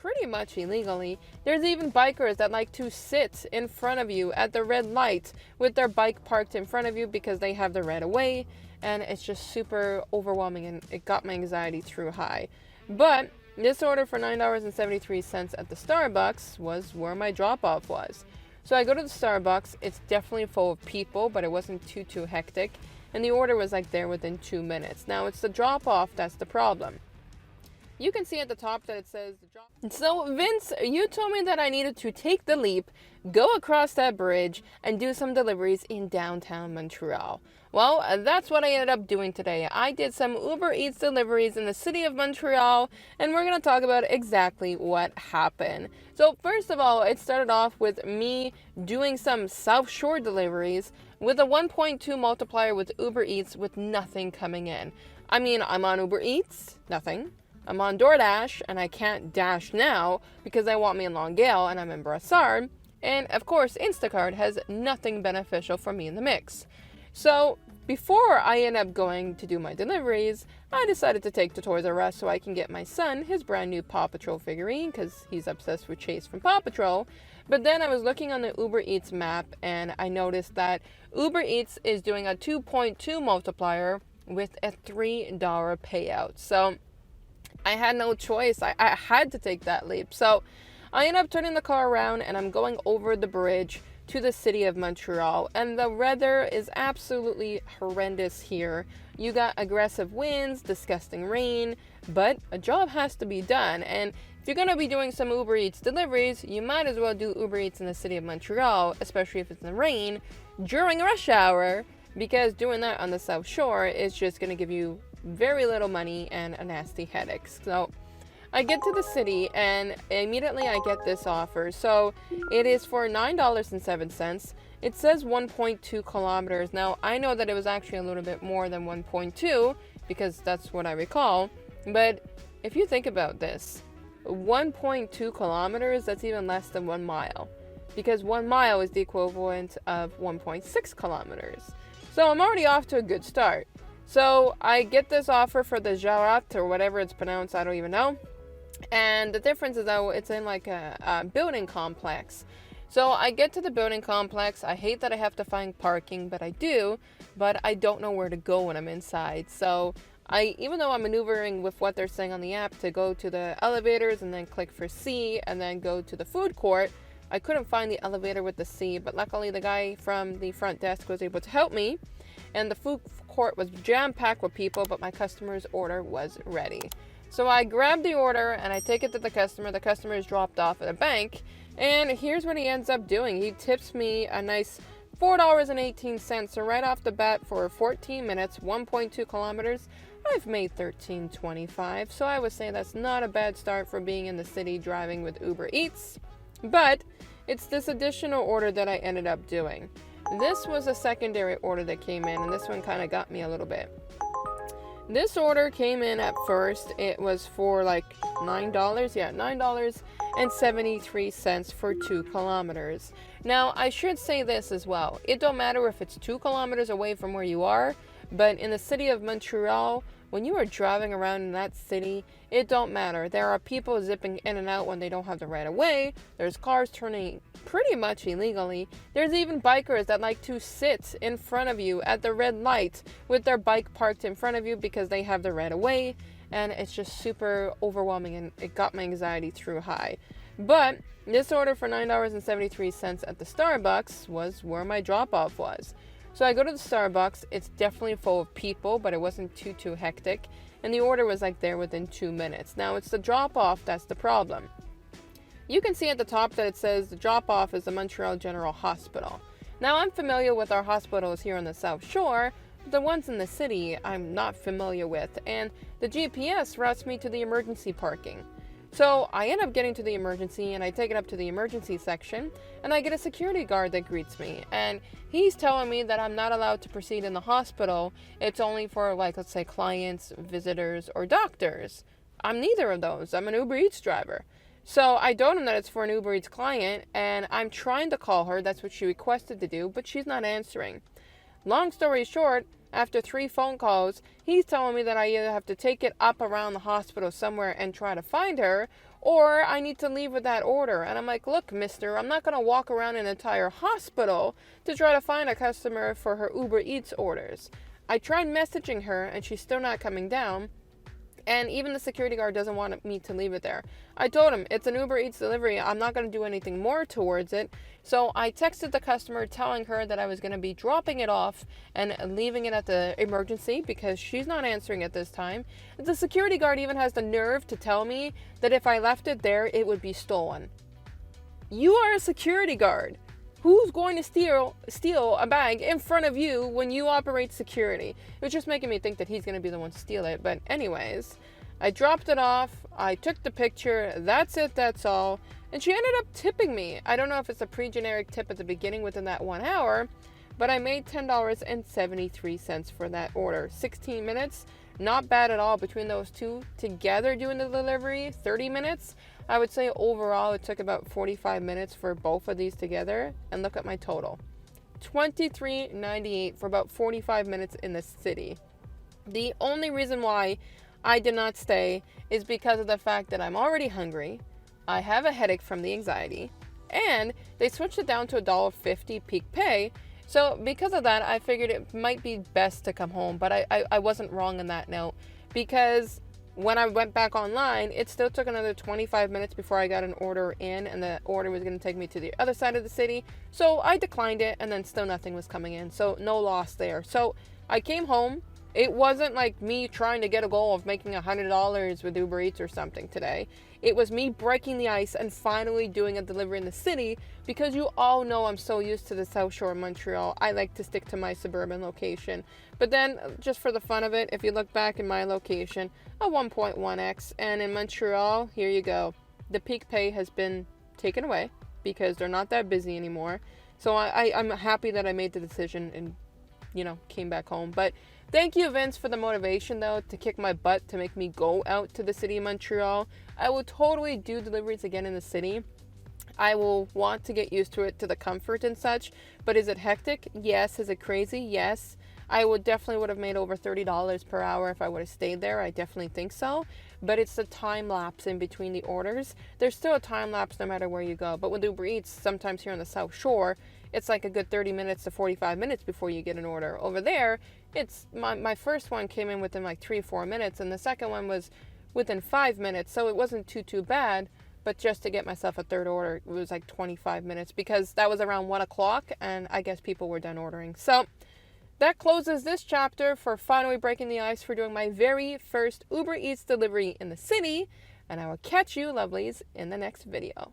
pretty much illegally. There's even bikers that like to sit in front of you at the red light with their bike parked in front of you because they have the right of way, and it's just super overwhelming, and it got my anxiety through high. But this order for $9.73 at the Starbucks was where my drop-off was. So I go to the Starbucks. It's definitely full of people, but it wasn't too hectic, and the order was like there within 2 minutes. Now it's the drop-off that's the problem. You can see at the top that it says the drop. So Vince, you told me that I needed to take the leap, go across that bridge, and do some deliveries in downtown Montreal. Well, that's what I ended up doing today. I did some Uber Eats deliveries in the city of Montreal, and we're going to talk about exactly what happened. So first of all, it started off with me doing some South Shore deliveries with a 1.2 multiplier with Uber Eats with nothing coming in. I mean, I'm on Uber Eats, nothing. I'm on DoorDash, and I can't dash now because I want me in Longueuil, and I'm in Brossard. And of course, Instacart has nothing beneficial for me in the mix. So before I end up going to do my deliveries, I decided to take to Toys R Us so I can get my son his brand new Paw Patrol figurine because he's obsessed with Chase from Paw Patrol. But then I was looking on the Uber Eats map, and I noticed that Uber Eats is doing a 2.2 multiplier with a $3 payout. So I had no choice. I had to take that leap. So I end up turning the car around, and I'm going over the bridge to the city of Montreal. And the weather is absolutely horrendous here. You got aggressive winds, disgusting rain, but a job has to be done. And if you're going to be doing some Uber Eats deliveries, you might as well do Uber Eats in the city of Montreal, especially if it's in the rain, during rush hour, because doing that on the South Shore is just going to give you very little money and a nasty headache. So I get to the city, and immediately I get this offer. So it is for $9.07. It says 1.2 kilometers. Now I know that it was actually a little bit more than 1.2 because that's what I recall. But if you think about this, 1.2 kilometers, that's even less than 1 mile, because 1 mile is the equivalent of 1.6 kilometers. So I'm already off to a good start. So I get this offer for the Jarat, or whatever it's pronounced, I don't even know. And the difference is that it's in like a building complex. So I get to the building complex. I hate that I have to find parking, but I do. But I don't know where to go when I'm inside. So even though I'm maneuvering with what they're saying on the app to go to the elevators and then click for C and then go to the food court, I couldn't find the elevator with the C. But luckily the guy from the front desk was able to help me. And the food court was jam-packed with people, but my customer's order was ready. So I grab the order and I take it to the customer. The customer is dropped off at a bank, and here's what he ends up doing. He tips me a nice $4.18. So right off the bat, for 14 minutes, 1.2 kilometers, I've made $13.25. So I would say that's not a bad start for being in the city driving with Uber Eats. But it's this additional order that I ended up doing. This was a secondary order that came in, and this one kind of got me a little bit. This order came in at first. It was for like $9. Yeah, $9.73 for 2 kilometers. Now, I should say this as well. It don't matter if it's 2 kilometers away from where you are, but in the city of Montreal, when you are driving around in that city, it don't matter. There are people zipping in and out when they don't have the right of way. There's cars turning pretty much illegally. There's even bikers that like to sit in front of you at the red light with their bike parked in front of you because they have the right of way, and it's just super overwhelming, and it got my anxiety through high. But this order for $9.73 at the Starbucks was where my drop-off was. So I go to the Starbucks. It's definitely full of people, but it wasn't too hectic, and the order was like there within 2 minutes. Now it's the drop-off that's the problem. You can see at the top that it says the drop-off is the Montreal General Hospital. Now I'm familiar with our hospitals here on the South Shore, but the ones in the city I'm not familiar with, and the GPS routes me to the emergency parking. So I end up getting to the emergency, and I take it up to the emergency section, and I get a security guard that greets me, and he's telling me that I'm not allowed to proceed in the hospital. It's only for, like, let's say clients, visitors, or doctors. I'm neither of those. I'm an Uber Eats driver. So I told him that it's for an Uber Eats client, and I'm trying to call her. That's what she requested to do, but she's not answering. Long story short, after 3 phone calls, he's telling me that I either have to take it up around the hospital somewhere and try to find her, or I need to leave with that order. And I'm like, look, mister, I'm not going to walk around an entire hospital to try to find a customer for her Uber Eats orders. I tried messaging her and she's still not coming down. And even the security guard doesn't want me to leave it there. I told him, it's an Uber Eats delivery. I'm not going to do anything more towards it. So I texted the customer telling her that I was going to be dropping it off and leaving it at the emergency because she's not answering at this time. The security guard even has the nerve to tell me that if I left it there, it would be stolen. You are a security guard. Who's going to steal a bag in front of you when you operate security? It was just making me think that he's going to be the one to steal it. But anyways, I dropped it off. I took the picture. That's it. That's all. And she ended up tipping me. I don't know if it's a pre-generic tip at the beginning within that 1 hour, but I made $10.73 for that order. 16 minutes. Not bad at all between those two together doing the delivery. 30 minutes. I would say overall it took about 45 minutes for both of these together. And look at my total. $23.98 for about 45 minutes in the city. The only reason why I did not stay is because of the fact that I'm already hungry. I have a headache from the anxiety. And they switched it down to $1.50 peak pay. So because of that, I figured it might be best to come home. But I wasn't wrong on that note, because when I went back online, it still took another 25 minutes before I got an order in, and the order was going to take me to the other side of the city. So I declined it, and then still nothing was coming in. So no loss there. So I came home. It wasn't like me trying to get a goal of making $100 with Uber Eats or something today. It was me breaking the ice and finally doing a delivery in the city, because you all know I'm so used to the South Shore of Montreal. I like to stick to my suburban location. But then, just for the fun of it, if you look back in my location, a 1.1x, and in Montreal, here you go. The peak pay has been taken away because they're not that busy anymore. So I'm happy that I made the decision and, came back home. But thank you, Vince, for the motivation, though, to kick my butt, to make me go out to the city of Montreal. I will totally do deliveries again in the city. I will want to get used to it, to the comfort and such. But is it hectic? Yes. Is it crazy? Yes. I definitely would have made over $30 per hour if I would have stayed there. I definitely think so. But it's the time lapse in between the orders. There's still a time lapse no matter where you go. But with Uber Eats, sometimes here on the South Shore, it's like a good 30 minutes to 45 minutes before you get an order. Over there, it's my first one came in within like 3-4 minutes, and the second one was within 5 minutes. So it wasn't too bad. But just to get myself a third order, it was like 25 minutes, because that was around 1 o'clock, and I guess people were done ordering. So that closes this chapter for finally breaking the ice for doing my very first Uber Eats delivery in the city. And I will catch you, lovelies, in the next video.